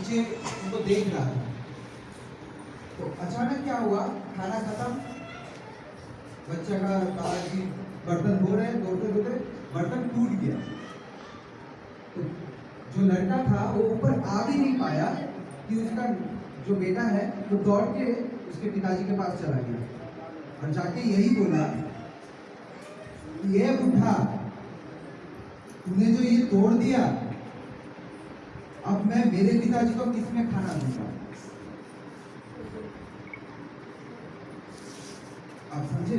पीछे उनको देख रहा था। तो अचानक क्या हुआ, खाना खत्म, बच्चा का दादाजी बर्तन धो रहे, धोते धोते बर्तन टूट गया। तो जो लड़का था वो ऊपर आ भी नहीं पाया कि उसका जो बेटा है वो दौड़ के उसके पिताजी के पास चला गया और जाके यही बोला, ये बुढ़ा तूने जो ये तोड़ दिया, अब मैं मेरे पिताजी को किसमें खाना दूंगा। आप समझे,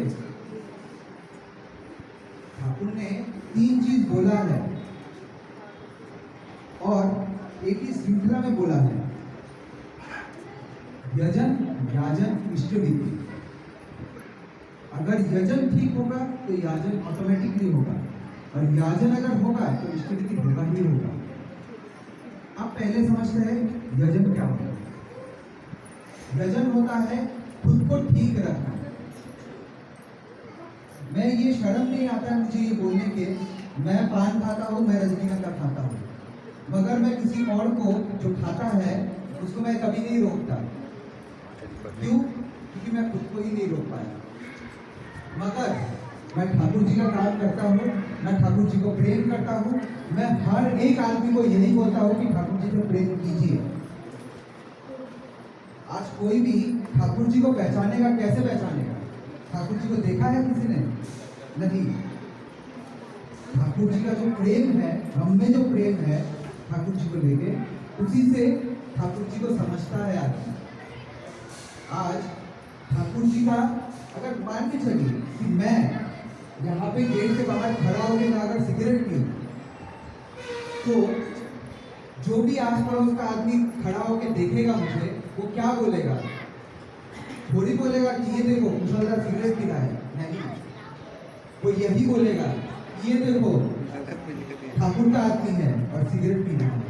ठाकुर ने 3 चीज बोला है और एक ही श्रृंखला में बोला है, यजन, याजन, इष्टविधि। अगर यजन ठीक होगा तो याजन ऑटोमेटिकली होगा, और याजन अगर होगा तो इष्टविधि होगा ही होगा। आप पहले समझते हैं यजन क्या होता है। यजन होता है खुद को ठीक रखना। मैं ये शर्म नहीं आता है मुझे ये बोलने के, मैं पान खाता हूँ, मैं रजनीगंधा खाता हूँ, मगर मैं किसी और को जो खाता है उसको मैं कभी नहीं रोकता। क्यों? क्योंकि मैं खुद को ही नहीं रोक पाया। मगर मैं ठाकुर जी का काम करता हूँ, मैं ठाकुर जी को प्रेम करता हूँ, मैं हर एक आदमी को यही बोलता हूँ कि ठाकुर जी से प्रेम कीजिए। आज कोई भी ठाकुर जी को पहचानेगा, कैसे पहचानेगा? ठाकुर जी को देखा है किसी ने? नहीं। ठाकुर जी का जो प्रेम है, हम में जो प्रेम है ठाकुर जी को लेके, उसी से ठाकुर जी को समझता है आदमी। आज ठाकुर जी का अगर मान के चलिए कि मैं यहाँ पे गेट के बाहर खड़ा होकर मैं अगर सिगरेट पीऊं, तो जो भी आस पड़ोस का आदमी खड़ा होकर देखेगा मुझे, वो क्या बोलेगा? थोड़ी बोलेगा कि ये देखो मुसलमान सिगरेट पी रहा है, नहीं, वो यही बोलेगा ये देखो ठाकुर का आदमी है और सिगरेट पी रहा है।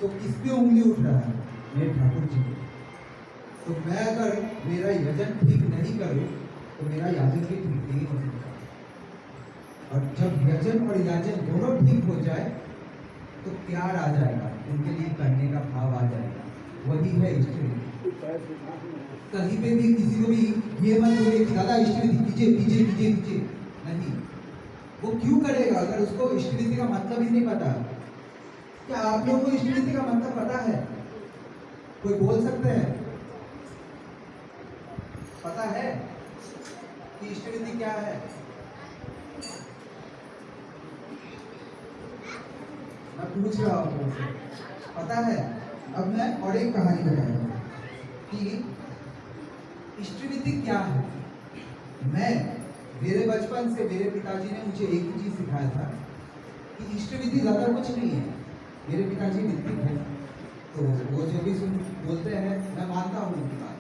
तो किस पे उंगली उठ रहा है? मेरे ठाकुर जी को। तो मैं अगर मेरा यजन ठीक नहीं करूं तो मेरा याजन भी ठीक नहीं हो सकता। और जब यजन और याजन दोनों ठीक हो जाए तो प्यार आ जाएगा, उनके लिए करने का भाव आ जाएगा, वही है इष्टविधि। कहीं पे भी किसी को भी ये मत बोलिए कि दादा इष्टविधि कीजिए कीजिए कीजिए कीजिए, नहीं। वो क्यों करेगा अगर उसको इष्टविधि का मतलब ही नहीं पता? क्या आप लोगों को इष्टविधि का मतलब पता है? कोई बोल सकते हैं? पता है कि इष्टविधि क्या है? मैं पूछ रहा हूँ तुमसे, पता है? अब मैं और एक कहानी बताऊंगा कि इष्टविधि क्या है। मेरे बचपन से मेरे पिताजी ने मुझे एक ही चीज सिखाया था कि इष्टविधि ज्यादा कुछ नहीं है। मेरे पिताजी मित्र हैं, तो वो जो भी बोलते हैं मैं मानता हूँ उनकी बात।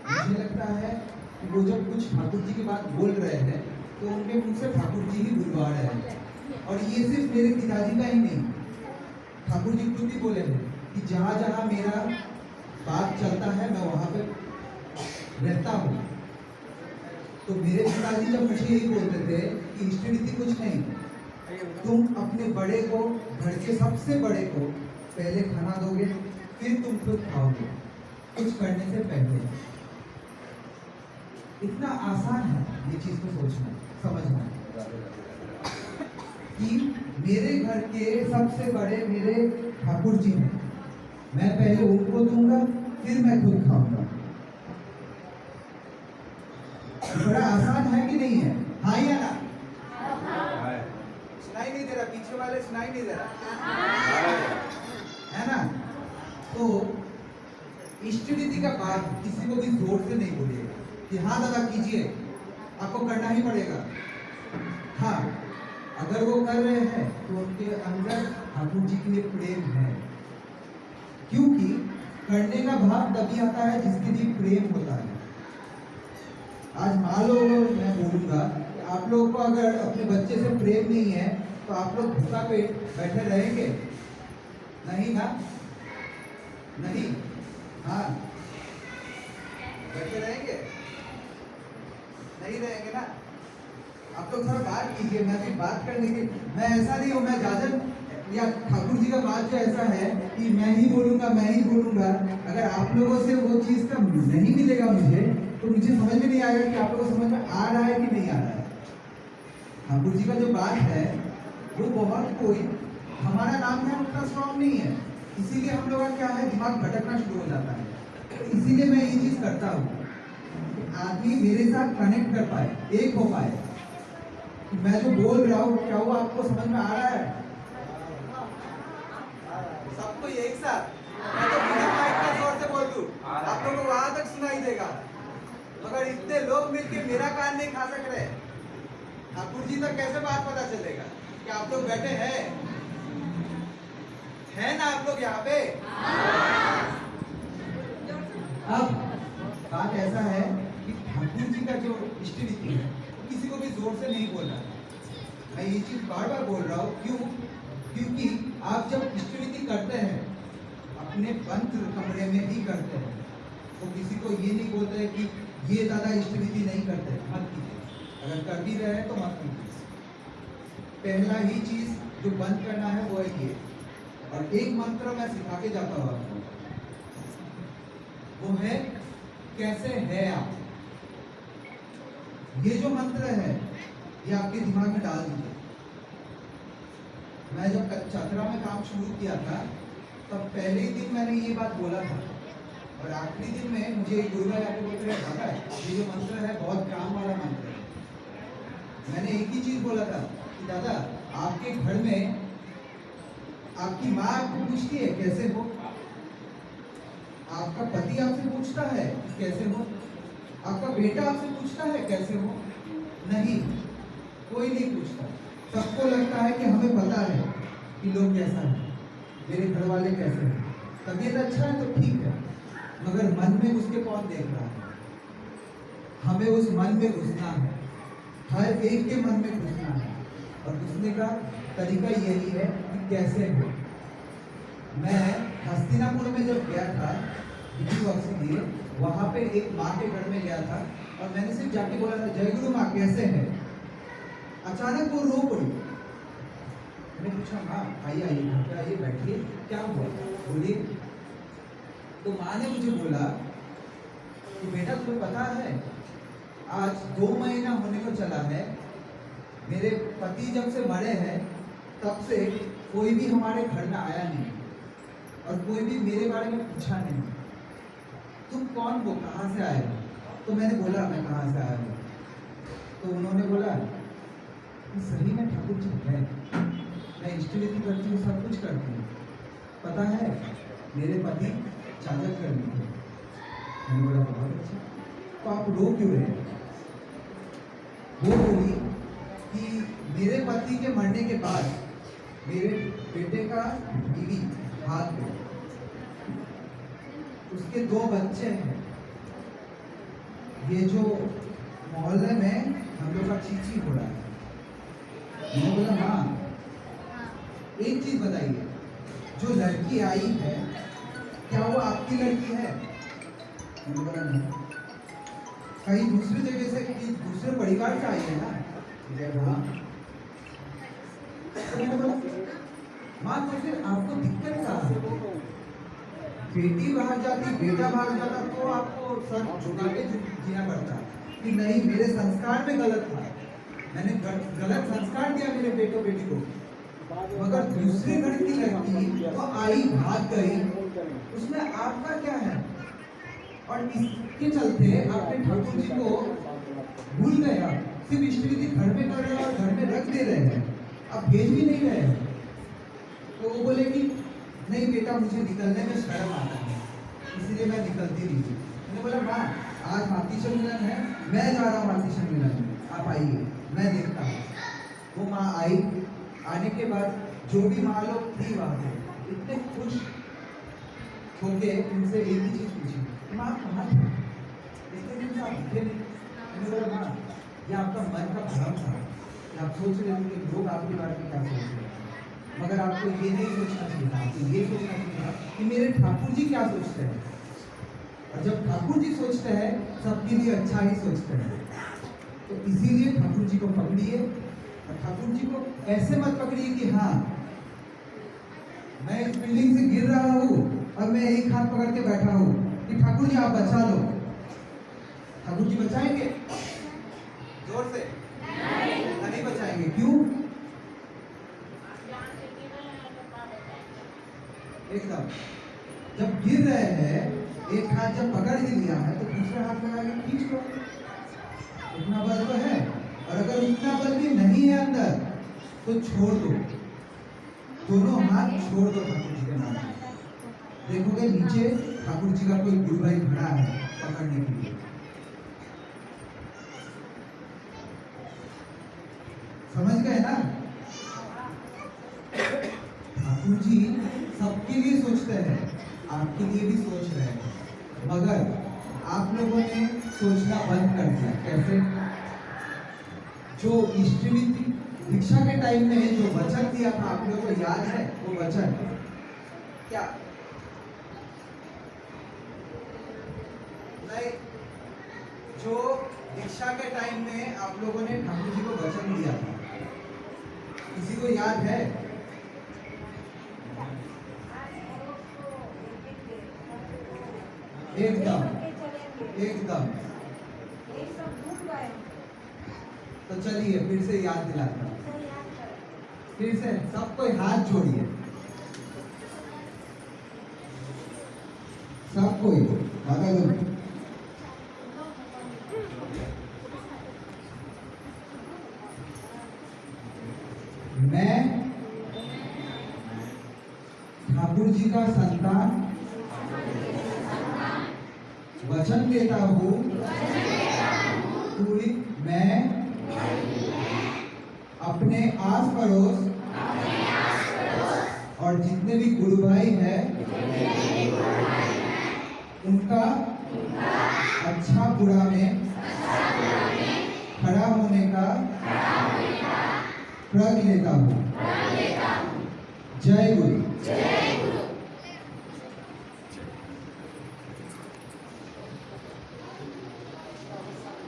मुझे लगता है कि वो जब कुछ ठाकुर जी की बात बोल रहे हैं तो उनके मुंह से ठाकुर जी ही बुलवा रहे हैं। और ये सिर्फ मेरे पिताजी का ही नहीं, ठाकुर जी खुद भी बोले हैं कि जहाँ जहाँ मेरा बात चलता है मैं वहाँ पे रहता हूँ। तो मेरे पिताजी जब मुझे यही बोलते थे कि इष्टविधि कुछ नहीं, तुम अपने बड़े को, घर के सबसे बड़े को पहले खाना दोगे, फिर तुम खुद खाओगे, कुछ करने से पहले। इतना आसान है ये चीज को सोचना, समझना कि मेरे घर के सबसे बड़े मेरे ठाकुर जी हैं, मैं पहले उनको दूंगा फिर मैं खुद खाऊंगा। बड़ा आसान है कि नहीं है? हाँ या ना? सुनाई नहीं दे रहा? पीछे वाले सुनाई नहीं दे रहा है ना? तो इष्टविधि का बात किसी को भी जोर से नहीं बोलिएगा कि हाँ दादा कीजिए, आपको करना ही पड़ेगा। हाँ, अगर वो कर रहे हैं तो उनके अंदर ठाकुर जी के लिए प्रेम है, क्योंकि करने का भाव तभी आता है जिसके लिए प्रेम होता है। आज मान लो मैं बोलूंगा कि आप लोगों को अगर अपने बच्चे से प्रेम नहीं है तो आप लोग भूखा पेट बैठे रहेंगे? नहीं ना? नहीं? हाँ, बैठे रहेंगे? नहीं रहेंगे ना? आप लोग थोड़ा बात कीजिए, मैं भी बात करने की, मैं ऐसा नहीं हूँ, मैं जाजन या ठाकुर जी का बात जो ऐसा है कि मैं ही बोलूंगा, अगर आप लोगों से वो चीज का नहीं मिलेगा मुझे, तो मुझे समझ में नहीं आएगा कि आप लोगों को समझ में आ रहा है कि नहीं आ रहा है। ठाकुर जी का जो बात है वो बहुत कोई हमारा नाम है उतना स्ट्रॉन्ग नहीं है, इसीलिए हम लोग का क्या है, दिमाग भटकना शुरू हो जाता है। तो इसीलिए मैं ये चीज करता हूँ, आदमी मेरे साथ कनेक्ट कर पाए, एक हो पाए। मैं जो बोल रहा हूँ क्या वो आपको समझ में आ रहा है? सबको एक साथ, मैं तो बिना माइक का जोर से बोल दूं, आप लोगों को वहां तक सुनाई देगा, मगर इतने लोग मिलके मेरा कान नहीं खा सक रहे। ठाकुर जी तक कैसे बात पता चलेगा कि आप लोग बैठे हैं ना आप लोग यहाँ पे? अब बात ऐसा है कि ठाकुर जी का जो इष्टविधि है किसी को भी जोर से नहीं बोलना। मैं ये चीज बार बार बोल रहा हूँ, क्यों? क्योंकि आप जब इष्टविधि करते हैं अपने बंद कमरे में भी करते हैं, तो किसी को ये नहीं बोलते हैं कि ये दादा इष्टविधि नहीं करते, मत कीजिए। अगर कर भी रहे हैं तो मत कीजिए। पहला ही चीज जो बंद करना है वो है ये। और एक मंत्र मैं सिखा के जाता हूँ आपको, वो है कैसे है आप। ये जो मंत्र है ये आपके दिमाग में डाल दीजिए। मैं जब चतरा में काम शुरू किया था तब पहले ही दिन मैंने ये बात बोला था, और आखिरी दिन में मुझे गुरु भाई आके बोलते हैं दादा ये जो मंत्र है बहुत काम वाला मंत्र है। मैंने एक ही चीज बोला था कि दादा आपके घर में आपकी माँ आपको पूछती है कैसे हो, आपका पति आपसे पूछता है कैसे हो, आपका बेटा आपसे पूछता है कैसे हो? नहीं, कोई नहीं पूछता। सबको लगता है कि हमें पता है कि लोग कैसा है, मेरे घर वाले कैसे हैं। तबीयत अच्छा है तो ठीक है, मगर मन में उसके कौन देख रहा है? हमें उस मन में घुसना है, हर एक के मन में घुसना है, और घुसने का तरीका यही है कि कैसे हो। मैं हस्तिनापुर में जब गया था वर्ष के लिए, वहां पे एक माँ के घर में गया था और मैंने सिर्फ जाके बोला था जय गुरु माँ कैसे है। अचानक वो रो पड़ी। मैंने पूछा माँ आइए घर पे आइए बैठिए, क्या हुआ बोलिए। तो माँ ने मुझे बोला कि बेटा तुम्हें पता है आज 2 महीना होने को चला है, मेरे पति जब से मरे हैं तब से कोई भी हमारे घर में आया नहीं और कोई भी मेरे बारे में पूछा नहीं, तुम कौन हो, कहाँ से आए हो? तो मैंने बोला मैं कहाँ से आया हूँ। तो उन्होंने बोला कि सही में ठाकुर जी है, मैं इष्टविधि करती हूँ, सब कुछ करती हूँ, पता है मेरे पति चादर कर ली थे। मैंने बोला बहुत अच्छा, तो आप रो क्यों रहे? वो बोली कि मेरे पति के मरने के बाद मेरे बेटे का बीवी हाथ में, उसके 2 बच्चे हैं। ये जो मोहल्ले में हम लोग का चीची हो रहा है। मैंने बोला हाँ, एक चीज बताइए, जो लड़की आई है क्या वो आपकी लड़की है? मैंने बोला नहीं, कहीं दूसरी जगह से कि दूसरे परिवार से आई है ना? हाँ। तो मैंने बोला माँ तो फिर आपको दिक्कत कहाँ है? बेटी भाग जाती, बेटा भाग जाता तो आपको सर झुका के जीना पड़ता कि नहीं मेरे संस्कार में गलत था, मैंने गलत संस्कार दिया मेरे बेटो बेटी को। मगर दूसरे घर की लड़की तो आई भाग गई, उसमें आपका क्या है? और इसके चलते आपने ठाकुर जी को भूल गए, आप सिर्फ इष्टविधि घर में कर रहे हैं और घर में रख दे रहे हैं, आप भेज भी नहीं रहे हैं। तो वो बोले कि नहीं बेटा मुझे निकलने में शर्म आता है, इसलिए मैं निकलती नहीं हूँ। मैंने बोला माँ आज मातृ मिलन है, मैं जा रहा हूँ मातृ मिलन में, आप आइए मैं देखता हूँ। वो माँ आई, आने के बाद जो भी माँ लोग थी वहाँ पे इतने खुश होके उनसे एक ही चीज पूछी, माँ कहाँ थे? इतने दिन से आप दिखे नहीं। मैंने बोला माँ ये आपका मन का भ्रम था, आप सोच रहे थे कि लोग आपके बारे में क्या सोच रहे हैं, मगर आपको ये नहीं सोचना चाहिए था, आपको ये सोचना चाहिए था कि मेरे ठाकुर जी क्या सोचते हैं। और जब ठाकुर जी सोचते हैं सबके लिए अच्छा ही सोचते हैं। तो इसीलिए ठाकुर जी को पकड़िए, और ठाकुर जी को ऐसे मत पकड़िए कि हाँ मैं इस बिल्डिंग से गिर रहा हूँ और मैं एक हाथ पकड़ के बैठा हूँ कि ठाकुर जी आप बचा लो। ठाकुर जी बचाएंगे? जोर से नहीं बचाएंगे। क्यों? एकदम जब गिर रहे हैं, एक हाथ जब पकड़ ही लिया है तो दूसरा हाथ लगा के खींच लो। उतना बल तो है, और अगर उतना बल भी नहीं है अंदर तो छोड़ दो, दोनों हाथ छोड़ दो ठाकुर जी के नाम पे। देखोगे नीचे ठाकुर जी का कोई गुरु भाई खड़ा है पकड़ने के लिए। समझ गए ना? ठाकुर जी सबके लिए सोचते हैं, आपके लिए भी सोच रहे हैं, मगर आप लोगों ने सोचना बंद कर दिया। कैसे? जो इष्टमित दीक्षा के टाइम में जो वचन दिया था, आप लोगों को याद है वो वचन क्या? नहीं, जो दीक्षा के टाइम में आप लोगों ने ठाकुर जी को वचन दिया था, किसी को याद है? एकदम एकदम। तो चलिए फिर से याद दिलाता हूं। फिर से सब कोई हाथ जोड़िए, सब कोई बगल। मैं ठाकुर जी का संतान वचन देता हूँ पूरी मैं अपने आस पड़ोस और जितने भी गुरु भाई हैं उनका अच्छा बुरा में खड़ा होने का प्रण लेता हूँ। जय गुरु।